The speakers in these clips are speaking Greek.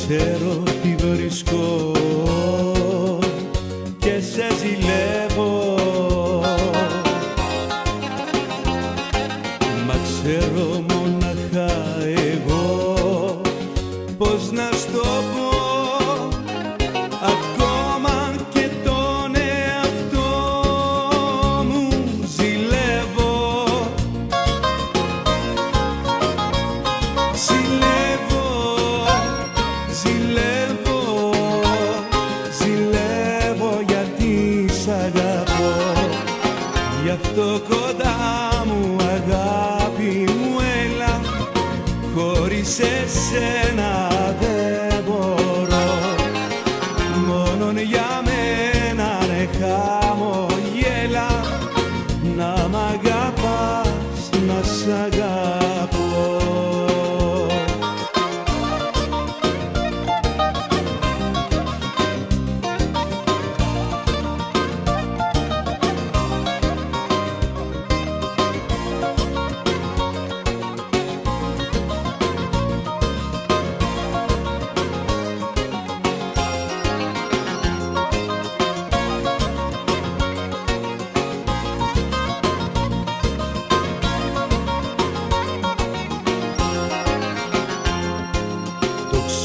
ξέρω τι βρίσκω και σε ζηλεύω, μα ξέρω μοναχά εγώ πως να στο πω. Ακόμα και τον εαυτό μου ζηλεύω, ζηλεύω, ζηλεύω, ζηλεύω γιατί σ' αγαπώ. Γι' αυτό κοντά μου αγάπη μου έλα, χωρίς εσένα δεν μπορώ. Μόνον για μένα ναι χαμογέλα, να μ' αγαπάς, να σ' αγαπώ.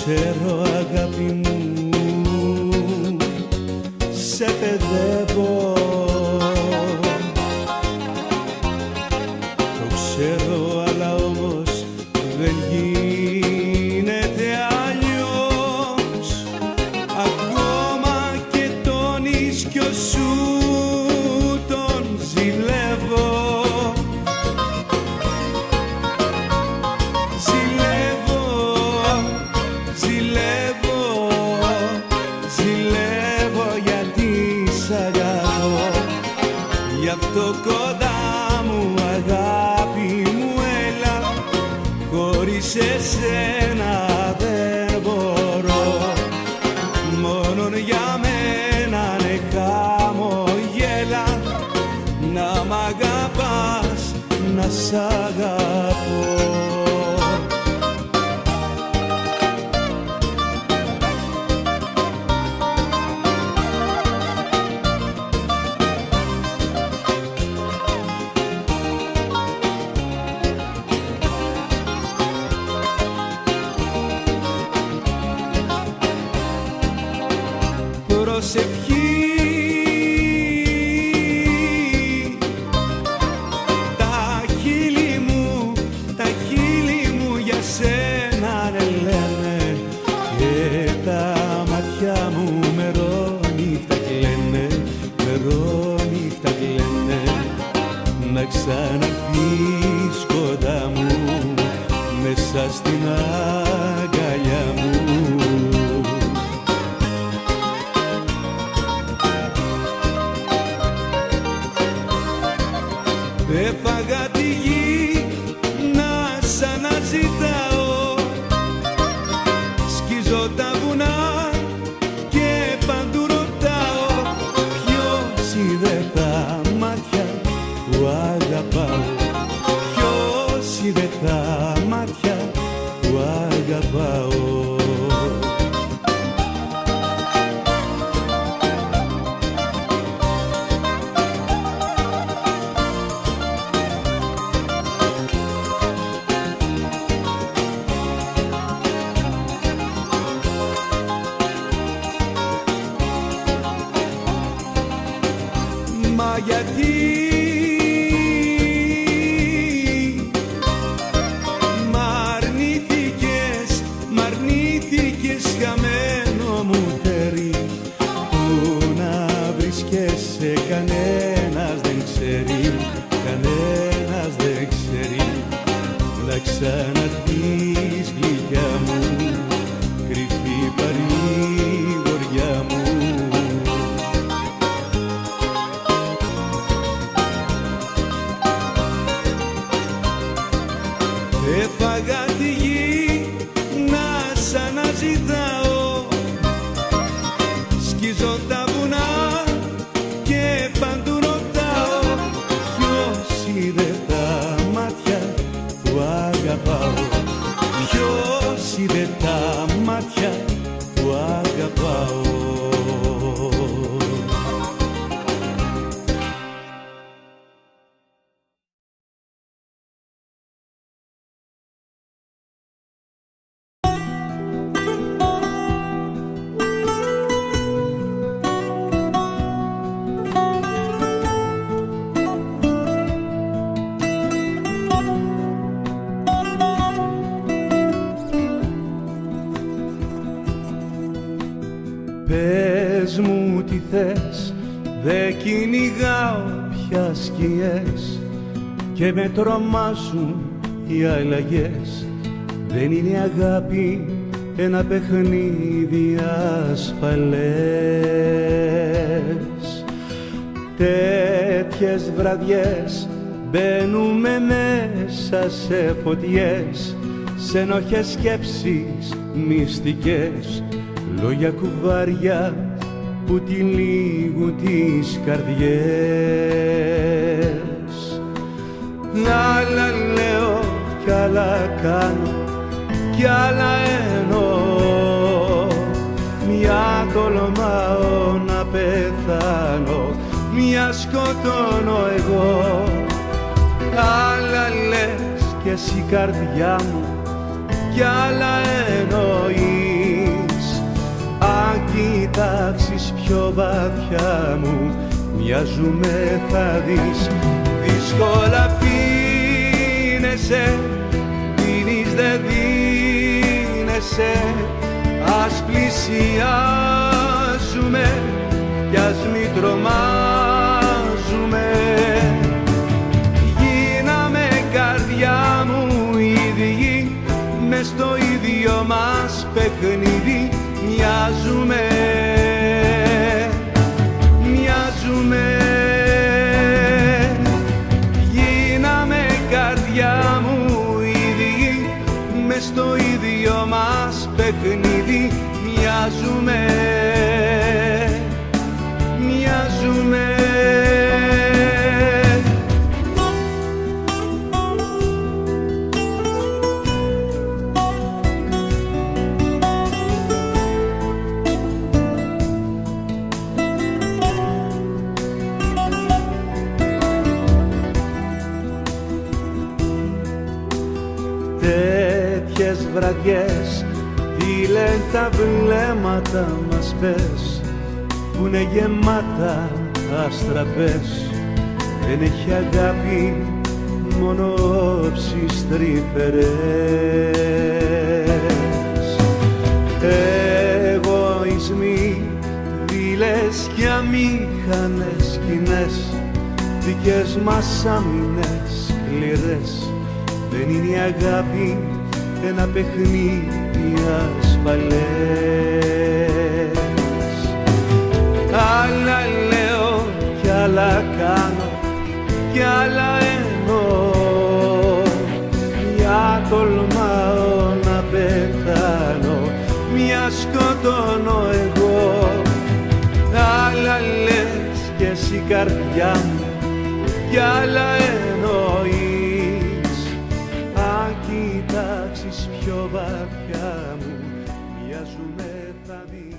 Ξέρω αγάπη μου, σε παιδεύω, το ξέρω αλλά όμως δεν γίνεται αλλιώς. Ακόμα και τον ίσκιο σου τον ζηλεύω, γι' αυτό κοντά μου αγάπη μου έλα, χωρίς εσένα δεν μπορώ. Μόνον για μένα ναι χαμογέλα, να μ' αγαπάς, να σ' αγαπώ. Προσευχή, τα χείλη μου για σένα ναι λένε, και τα μάτια μου μερόνυχτα κλαίνε, μερόνυχτα κλαίνε, να ξαναρθείς κοντά μου μέσα στην αγκαλιά μου. Έφαγα τη γη να σ' αναζητάω, σκίζω τα βουνά και παντού ρωτάω, ποιος είδε τα μάτια που αγαπάω, ποιος είδε τα μάτια που αγαπάω. Μα γιατί μ' αρνήθηκες χαμένο μου τέρι, που να βρίσκεσαι κανένας δεν ξέρει, κανένας δεν ξέρει. Να ξαναρθείς γλυκιά μου, κρυφή παρηγοριά μου. Έφαγα τη γη να σ' αναζητάω, σκίζω τα βουνά και παντού ρωτάω, ποιος είδε τα μάτια που αγαπάω, ποιος είδε τα μάτια νύχτες δε κυνηγάω πια σκιές και με τρομάζουν οι αλλαγές. Δεν είναι η αγάπη ένα παιχνίδι ασφαλές. Τέτοιες βραδιές μπαίνουμε μέσα σε φωτιές, σε ενοχές σκέψεις μυστικές, λόγια κουβάρια που τυλίγουν τις καρδιές. Άλλα λέω κι άλλα κάνω κι άλλα εννοώ, μια τολμάω να πεθάνω, μια σκοτώνω εγώ. Άλλα λες κι εσύ καρδιά μου κι άλλα εννοείς, αν κοιτάξεις πιο βαθιά μου μοιάζουμε θα δεις. Δύσκολα φύνεσαι, δίνεις δε δίνεσαι, ας πλησιάζουμε κι ας μη τρομάζουμε. Γίναμε καρδιά μου ίδιοι, μες στο ίδιο μας παιχνίδι μοιάζουμε, μοιάζουμε. Γίναμε καρδιά μου ίδιοι, μες στο ίδιο μας παιχνίδι μοιάζουμε, μοιάζουμε. Τέτοιες βραδιές τι λένε τα βλέμματα μας πες, που είναι γεμάτα αστραπές. Δεν έχει αγάπη, μόνο όψεις τρυφερές. Εγωισμοί, δειλές και αμήχανες σκηνές, δικές μας άμυνες σκληρές. Δεν είναι η αγάπη ένα παιχνίδι ασφαλές. Άλλα λέω κι άλλα κάνω κι άλλα εννοώ, μια τολμάω να πεθάνω, μια σκοτώνω εγώ. Άλλα λες κι εσύ καρδιά μου κι άλλα εννοείς, αν κοιτάξεις πιο βαθιά μου μοιάζουμε θα δεις.